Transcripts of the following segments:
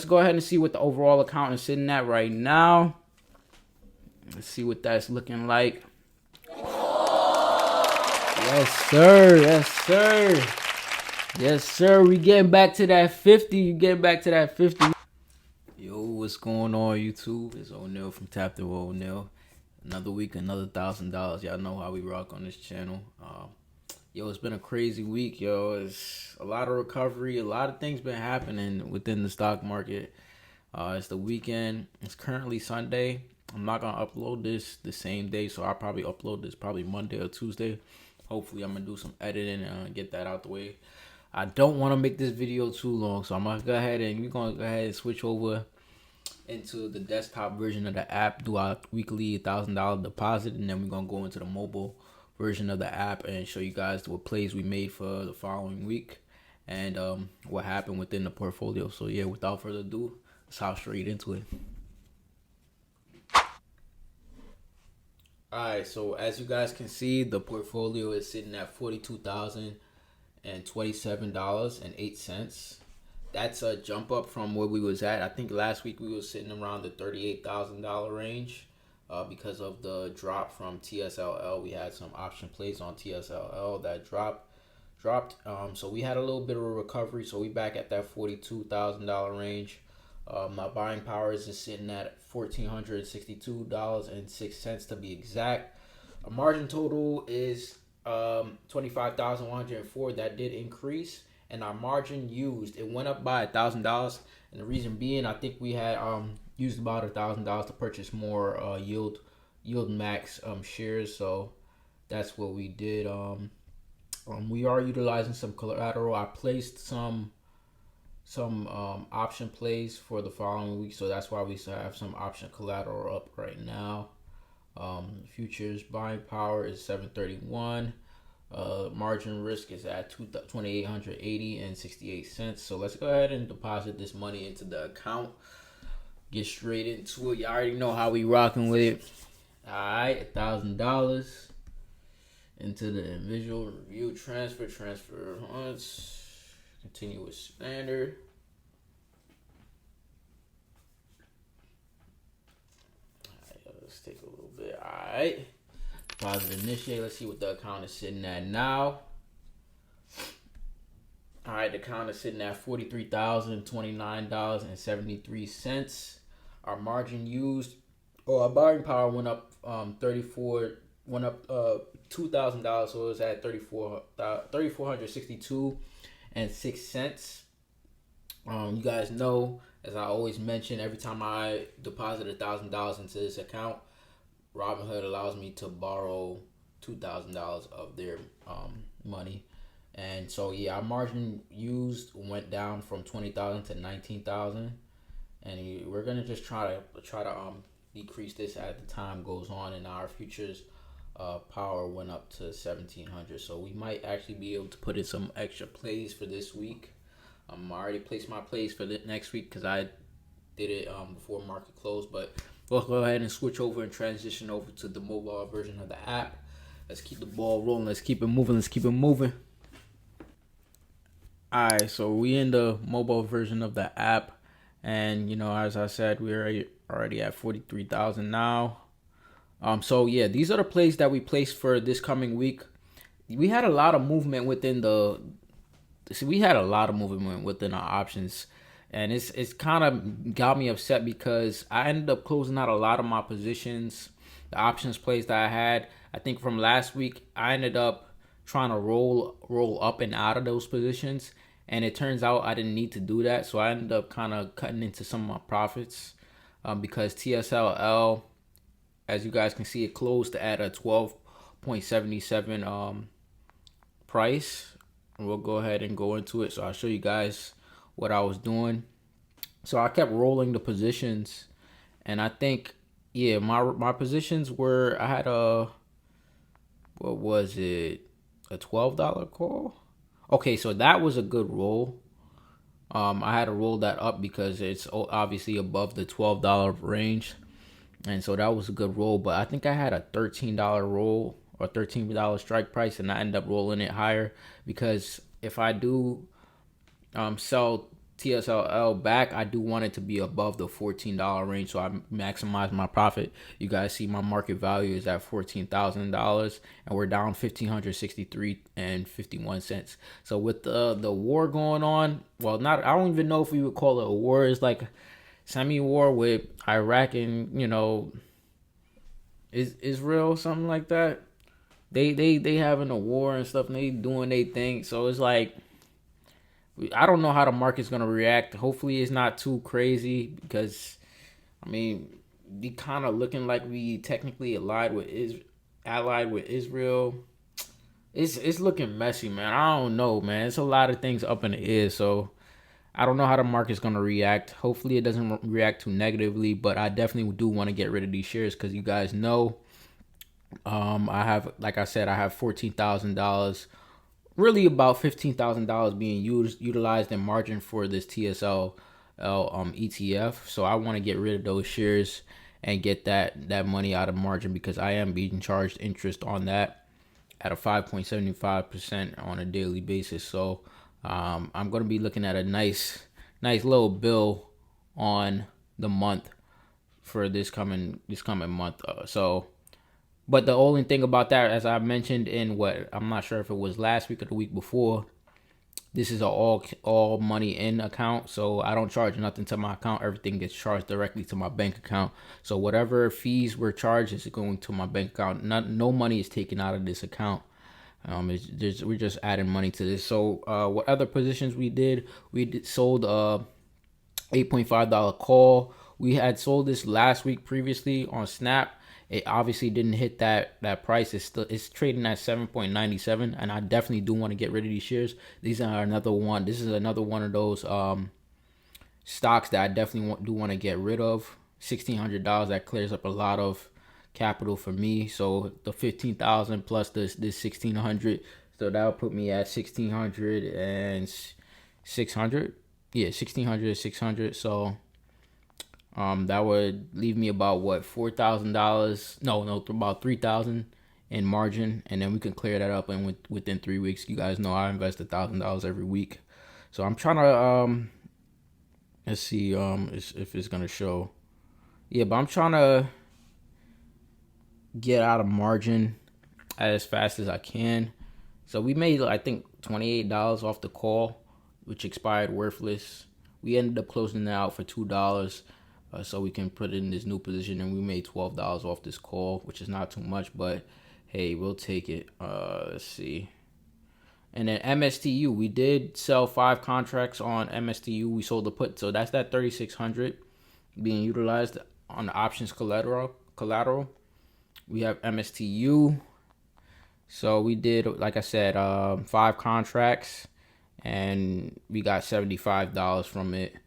Let's go ahead and see what the overall account is sitting at right now. Let's see what that's looking like. Yes, sir. Yes, sir. Yes, sir. We getting back to that 50. You getting back to that 50. Yo, what's going on, YouTube? It's O'Neal from Tap the O'Neal. Another week, another $1,000. Y'all know how we rock on this channel. Yo, it's been a crazy week, yo. It's a lot of recovery. A lot of things been happening within the stock market. It's the weekend. It's currently Sunday. I'm not going to upload this the same day, so I'll probably upload this probably Monday or Tuesday. Hopefully, I'm going to do some editing and get that out the way. I don't want to make this video too long, so I'm going to go ahead and we're going to go ahead and switch over into the desktop version of the app, do our weekly $1,000 deposit, and then we're going to go into the mobile version of the app and show you guys what plays we made for the following week and what happened within the portfolio. So yeah, without further ado, let's hop straight into it. Alright, so as you guys can see, the portfolio is sitting at $42,027.08. That's a jump up from where we was at. I think last week we was sitting around the $38,000 range. Because of the drop from TSLL. We had some option plays on TSLL that dropped. So we had a little bit of a recovery. So we back at that $42,000 range. My buying power is just sitting at $1,462.06 to be exact. Our margin total is 25,104. That did increase. And our margin used, it went up by $1,000. And the reason being, I think we had used about $1,000 to purchase more YieldMax shares. So that's what we did. We are utilizing some collateral. I placed some option plays for the following week, so that's why we have some option collateral up right now. Futures buying power is 731. Margin risk is at 2,880.68. So let's go ahead and deposit this money into the account. Get straight into it. You already know how we rocking with it. All right, $1,000 into the individual review transfer once. Continue with standard. All right, let's take a little bit. All right. Deposit initiate. Let's see what the account is sitting at now. All right, the account is sitting at $43,029.73. Our margin used, or our buying power went up $2,000, so it was at $3,462.06. You guys know, as I always mention, every time I deposit $1,000 into this account, Robinhood allows me to borrow $2,000 of their money. And so yeah, our margin used went down from 20,000 to 19,000, and we're gonna just try to decrease this as the time goes on. And our futures power went up to 1,700, so we might actually be able to put in some extra plays for this week. I already placed my plays for the next week because I did it before market close, but we'll go ahead and switch over and transition over to the mobile version of the app. Let's keep the ball rolling. Let's keep it moving. All right, so we in the mobile version of the app, and you know, as I said, we're already at 43,000 now. So yeah, these are the plays that we placed for this coming week. We had a lot of movement within our options, and it's kind of got me upset because I ended up closing out a lot of my positions, the options plays that I had. I think from last week, I ended up trying to roll up and out of those positions, and it turns out I didn't need to do that. So I ended up kind of cutting into some of my profits because TSLL, as you guys can see, it closed at a 12.77 price. And we'll go ahead and go into it. So I'll show you guys what I was doing. So I kept rolling the positions, and I think, yeah, my positions were, I had what was it, a $12 call? Okay, so that was a good roll. I had to roll that up because it's obviously above the $12 range, and so that was a good roll. But I think I had a $13 roll or $13 strike price, and I ended up rolling it higher because if I do sell TSLL back, I do want it to be above the $14 range, so I maximize my profit. You guys see my market value is at $14,000, and we're down 1,563 and 51 cents. So with the war going on, well, not I don't even know if we would call it a war. It's like semi-war with Iraq and Israel, something like that. They having a war and stuff, and they doing their thing. So it's like, I don't know how the market's gonna react. Hopefully, it's not too crazy because, I mean, we kind of looking like we technically allied with Israel. It's looking messy, man. I don't know, man. It's a lot of things up in the air, so I don't know how the market's gonna react. Hopefully, it doesn't react too negatively, but I definitely do want to get rid of these shares because you guys know, I have, like I said, I have $14,000. Really about $15,000 being utilized in margin for this TSL ETF. So I want to get rid of those shares and get that money out of margin because I am being charged interest on that at a 5.75% on a daily basis. So I'm going to be looking at a nice little bill on the month for this coming month. But the only thing about that, as I mentioned in I'm not sure if it was last week or the week before, this is an all money in account, so I don't charge nothing to my account. Everything gets charged directly to my bank account. So whatever fees were charged is going to my bank account. No money is taken out of this account. We're just adding money to this. So what other positions we did? We sold $8.5 call. We had sold this last week previously on Snap. It obviously didn't hit that price. It's trading at 7.97, and I definitely do want to get rid of these shares. These are another one. This is another one of those stocks that I definitely do want to get rid of. $1,600, that clears up a lot of capital for me. So the 15,000 plus this 1,600, so that would put me at 1,600 and 600. Yeah, 1,600, 600. So that would leave me about what, $4,000? No, about $3,000 in margin, and then we can clear that up. And within 3 weeks, you guys know I invest $1,000 every week. So I'm trying to let's see if it's gonna show. Yeah, but I'm trying to get out of margin as fast as I can. So we made, I think, $28 off the call, which expired worthless. We ended up closing it out for $2. So we can put it in this new position, and we made $12 off this call, which is not too much, but hey, we'll take it. Let's see. And then MSTU, we did sell 5 contracts on MSTU. We sold the put, so that's that 3,600 being utilized on the options collateral. We have MSTU. So we did, like I said, 5 contracts, and we got $75 from it.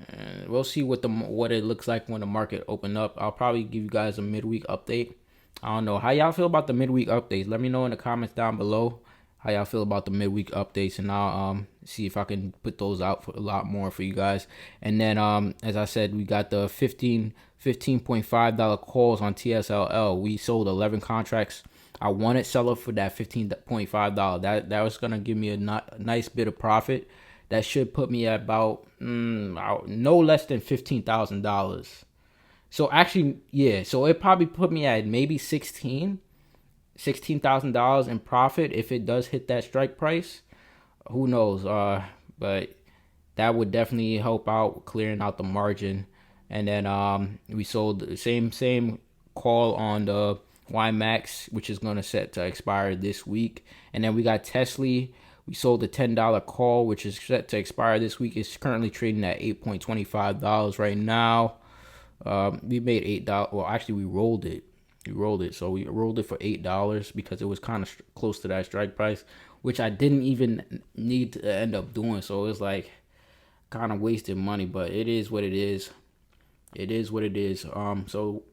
And we'll see what it looks like when the market open up. I'll probably give you guys a midweek update. I don't know how y'all feel about the midweek updates. Let me know in the comments down below how y'all feel about the midweek updates, and I'll see if I can put those out for a lot more for you guys. And then as I said, we got the $15.5 calls on TSLL. We sold 11 contracts. I wanted seller for that $15.5. That was gonna give me a nice bit of profit. That should put me at about no less than $15,000. So actually, yeah. So it probably put me at maybe $16,000 in profit if it does hit that strike price. Who knows? But that would definitely help out clearing out the margin. And then we sold the same call on the YieldMax, which is gonna set to expire this week. And then we got Tsly. We sold a $10 call, which is set to expire this week. It's currently trading at $8.25 right now. We made $8. Well, actually, we rolled it. So we rolled it for $8 because it was kind of close to that strike price, which I didn't even need to end up doing. So it was like kind of wasted money, but it is what it is. It is what it is. So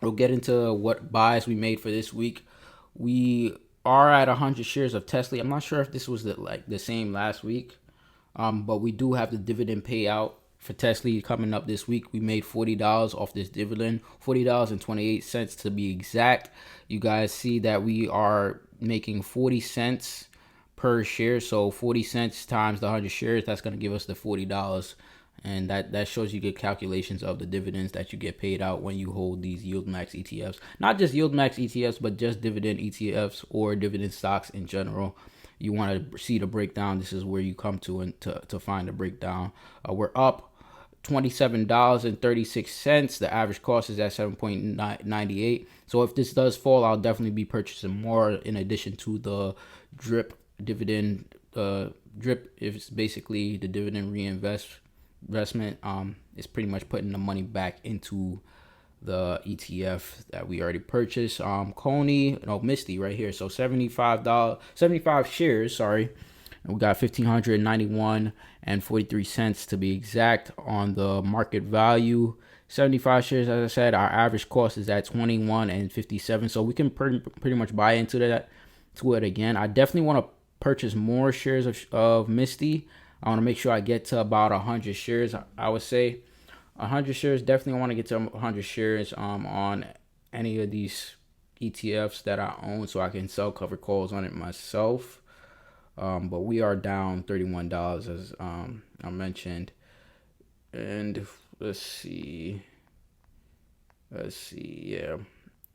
we'll get into what buys we made for this week. We are at 100 shares of Tsly. I'm not sure if this was the same last week, but we do have the dividend payout for Tsly coming up this week. We made $40 off this dividend, $40.28 to be exact. You guys see that we are making 40 cents per share. So 40 cents times the 100 shares, that's going to give us the $40. And that shows you good calculations of the dividends that you get paid out when you hold these YieldMax ETFs. Not just YieldMax ETFs, but just dividend ETFs or dividend stocks in general. You want to see the breakdown. This is where you come to and to find the breakdown. We're up $27.36. The average cost is at 7.98. So if this does fall, I'll definitely be purchasing more in addition to the drip dividend. Drip is basically the dividend investment. Is pretty much putting the money back into the ETF that we already purchased. Misty right here. So $75 shares, sorry. And we got 1,591.43 cents to be exact on the market value. 75 shares, as I said, our average cost is at 21.57. So we can pretty much buy into it again. I definitely want to purchase more shares of Misty. I want to make sure I get to about 100 shares. I would say 100 shares. Definitely want to get to 100 shares on any of these ETFs that I own, so I can sell covered calls on it myself. But we are down $31 as I mentioned. And let's see. Yeah.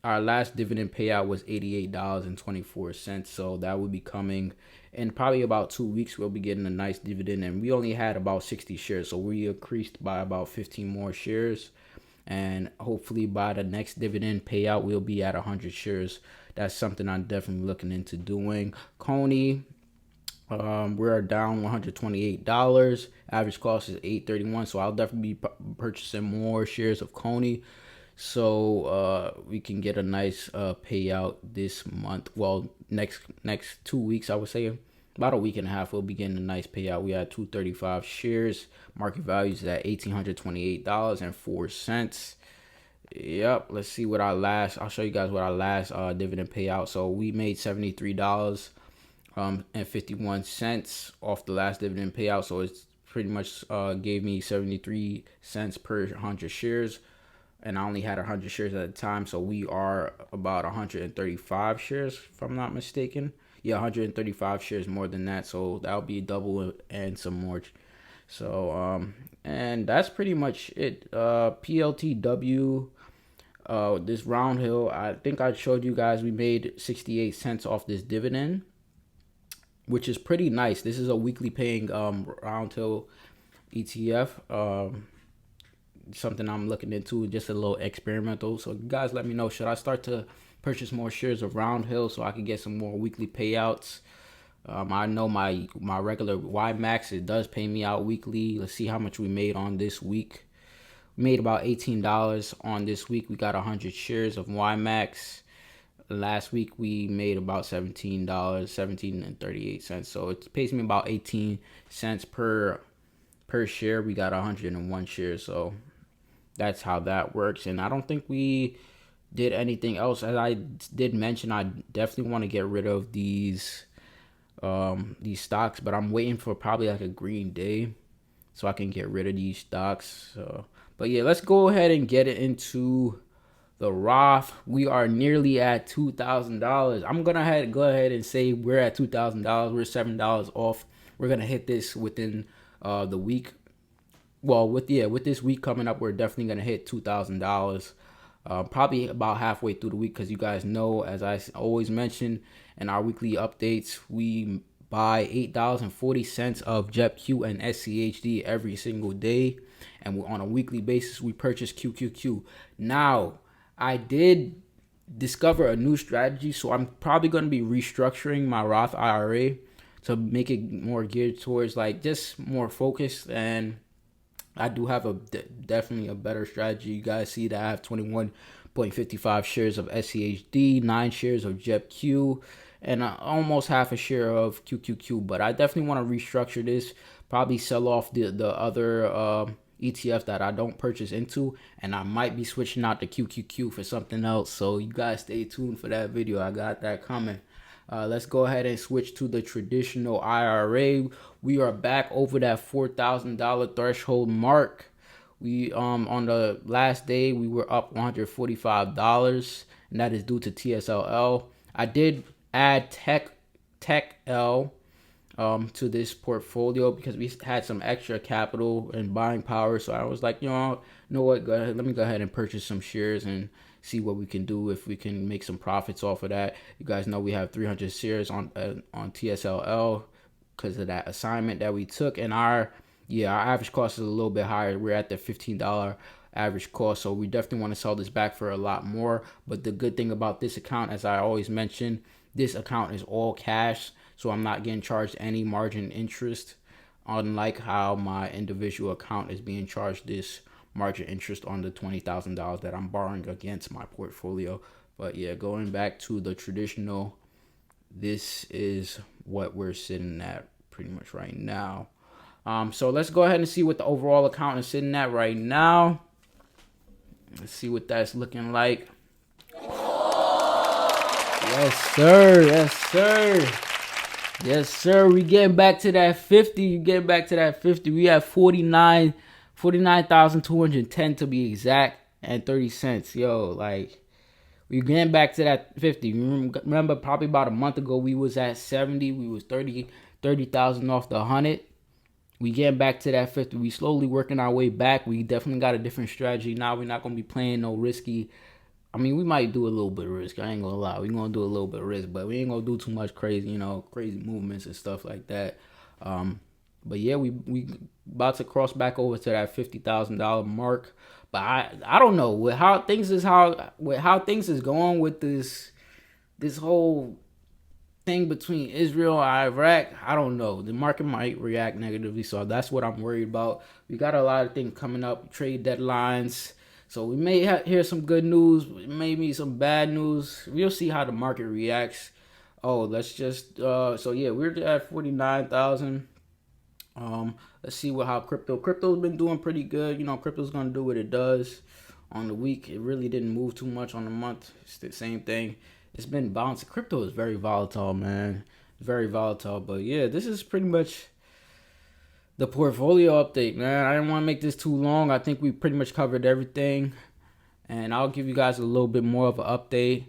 Our last dividend payout was $88.24. So that will be coming in probably about 2 weeks. We'll be getting a nice dividend. And we only had about 60 shares. So we increased by about 15 more shares. And hopefully by the next dividend payout, we'll be at 100 shares. That's something I'm definitely looking into doing. Coney, we're down $128. Average cost is $8.31. So I'll definitely be purchasing more shares of Coney, so we can get a nice payout this month. Well, next 2 weeks, I would say about a week and a half, we'll be getting a nice payout. We had 235 shares. Market value is at $1,828.04. Yep. Let's see what I'll show you guys what our last dividend payout. So we made $73.51 off the last dividend payout. So it's pretty much gave me 73 cents per 100 shares. And I only had 100 shares at the time, so we are about 135 shares, if I'm not mistaken. Yeah, 135 shares more than that, so that'll be double and some more. So, and that's pretty much it. PLTW, this round hill, I think I showed you guys we made 68 cents off this dividend, which is pretty nice. This is a weekly paying round hill ETF. Something I'm looking into, just a little experimental. So guys, let me know, should I start to purchase more shares of Round Hill so I can get some more weekly payouts? I know my regular YieldMax, it does pay me out weekly. Let's see how much we made on this week. We made about $18 on this week. We got 100 shares of YieldMax. Last week we made about $17.38. So it pays me about 18 cents per share. We got 101 shares, so that's how that works. And I don't think we did anything else. As I did mention, I definitely want to get rid of these stocks, but I'm waiting for probably like a green day so I can get rid of these stocks. But yeah, let's go ahead and get it into the Roth. We are nearly at $2,000. I'm gonna go ahead and say we're at $2,000. We're $7 off. We're gonna hit this within the week. Well, with this week coming up, we're definitely gonna hit $2,000. Probably about halfway through the week, because you guys know, as I always mention in our weekly updates, we buy $8.40 of JEPQ and SCHD every single day, and on a weekly basis we purchase QQQ. Now, I did discover a new strategy, so I'm probably going to be restructuring my Roth IRA to make it more geared towards like just more focused. And I do have definitely a better strategy. You guys see that I have 21.55 shares of SCHD, 9 shares of JEPQ, and almost half a share of QQQ. But I definitely want to restructure this, probably sell off the other ETF that I don't purchase into, and I might be switching out the QQQ for something else. So you guys stay tuned for that video. I got that coming. Let's go ahead and switch to the traditional IRA. We are back over that $4,000 threshold mark. We on the last day we were up $145, and that is due to TSLL. I did add Tech L to this portfolio because we had some extra capital and buying power. So I was like, you know what, go ahead, let me go ahead and purchase some shares and see what we can do, if we can make some profits off of that. You guys know we have 300 shares on TSLL because of that assignment that we took, and our average cost is a little bit higher. We're at the $15 average cost, so we definitely want to sell this back for a lot more. But the good thing about this account, as I always mention, this account is all cash, so I'm not getting charged any margin interest, unlike how my individual account is being charged this margin interest on the $20,000 that I'm borrowing against my portfolio. But yeah, going back to the traditional, this is what we're sitting at pretty much right now. So let's go ahead and see what the overall account is sitting at right now. Let's see what that's looking like. Yes, sir. Yes, sir. Yes, sir. We getting back to that 50. You getting back to that 50. We have 49,210 to be exact, and 30 cents. Yo, like, we getting back to that 50. Remember, probably about a month ago, we was at 70. We was 30,000 off the 100. We getting back to that 50. We slowly working our way back. We definitely got a different strategy now. We're not going to be playing no risky. I mean, we might do a little bit of risk. I ain't going to lie. We're going to do a little bit of risk, but we ain't going to do too much crazy, crazy movements and stuff like that. But yeah, we about to cross back over to that $50,000 mark. But I don't know with how things is going with this whole thing between Israel and Iraq. I don't know. The market might react negatively, so that's what I'm worried about. We got a lot of things coming up, trade deadlines. So we may hear some good news, maybe some bad news. We'll see how the market reacts. Let's just so yeah, we're at 49,000. Let's see how crypto's been doing pretty good. Crypto's gonna do what it does on the week. It really didn't move too much on the month. It's the same thing. It's been bouncing. Crypto is very volatile, man. Very volatile. But yeah, this is pretty much the portfolio update, man. I didn't want to make this too long. I think we pretty much covered everything, and I'll give you guys a little bit more of an update.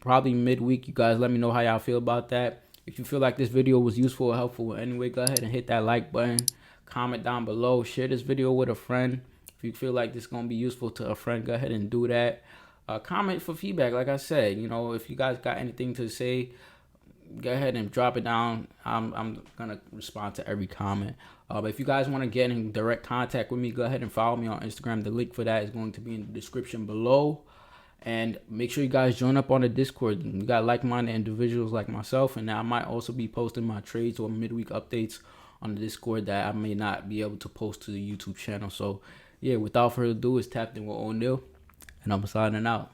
Probably midweek. You guys let me know how y'all feel about that. If you feel like this video was useful or helpful in any way, go ahead and hit that like button. Comment down below. Share this video with a friend. If you feel like this is going to be useful to a friend, go ahead and do that. Comment for feedback. Like I said, if you guys got anything to say, go ahead and drop it down. I'm going to respond to every comment. But if you guys want to get in direct contact with me, go ahead and follow me on Instagram. The link for that is going to be in the description below. And make sure you guys join up on the Discord. We got like-minded individuals like myself, and I might also be posting my trades or midweek updates on the Discord that I may not be able to post to the YouTube channel. So, yeah, without further ado, it's Tapped In with O'Neal, and I'm signing out.